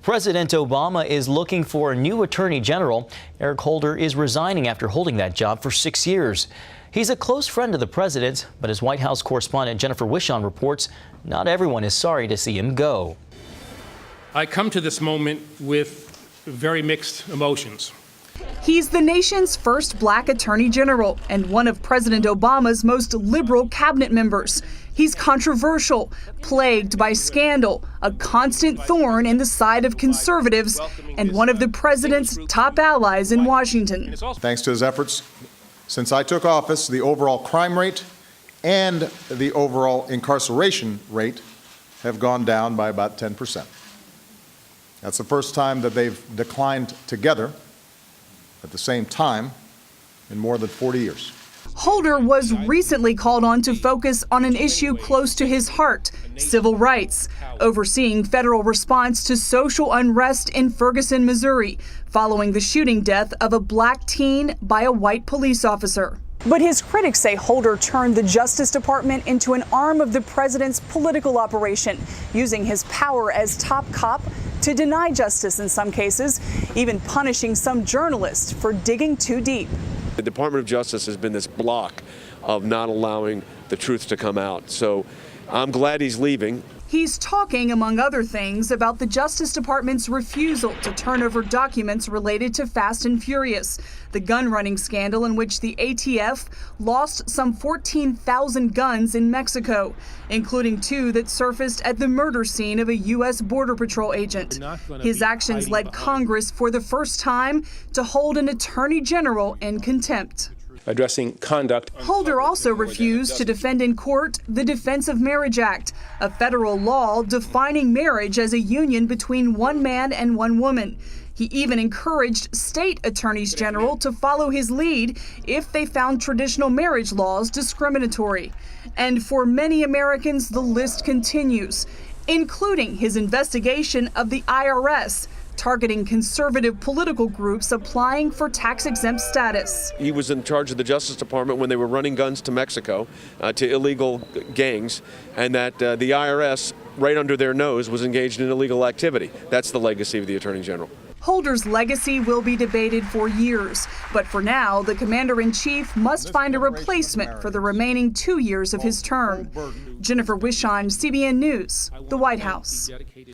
President Obama is looking for a new attorney general. Eric Holder is resigning after holding that job for 6 years. He's a close friend of the president, but as White House correspondent Jennifer Wishon reports, not everyone is sorry to see him go. I come to this moment with very mixed emotions. He's the nation's first black attorney general and one of President Obama's most liberal cabinet members. He's controversial, plagued by scandal, a constant thorn in the side of conservatives, and one of the president's top allies in Washington. Thanks to his efforts, since I took office, the overall crime rate and the overall incarceration rate have gone down by about 10%. That's the first time that they've declined together at the same time in more than 40 years. Holder was recently called on to focus on an issue close to his heart, civil rights, overseeing federal response to social unrest in Ferguson, Missouri, following the shooting death of a black teen by a white police officer. But his critics say Holder turned the Justice Department into an arm of the president's political operation, using his power as top cop to deny justice in some cases, even punishing some journalists for digging too deep. The Department of Justice has been this block of not allowing the truth to come out. So I'm glad he's leaving. He's talking, among other things, about the Justice Department's refusal to turn over documents related to Fast and Furious, the gun running scandal in which the ATF lost some 14,000 guns in Mexico, including 2 that surfaced at the murder scene of a U.S. Border Patrol agent. His actions led Congress for the first time to hold an attorney general in contempt. Addressing conduct. Holder also refused to defend in court the Defense of Marriage Act, a federal law defining marriage as a union between one man and one woman. He even encouraged state attorneys general to follow his lead if they found traditional marriage laws discriminatory. And for many Americans, the list continues, including his investigation of the IRS, targeting conservative political groups applying for tax-exempt status. He was in charge of the Justice Department when they were running guns to Mexico, to illegal gangs, and that the IRS, right under their nose, was engaged in illegal activity. That's the legacy of the Attorney General. Holder's legacy will be debated for years, but for now, the commander-in-chief must find a replacement for the remaining 2 years of his term. Jennifer Wishon, CBN News, the White House.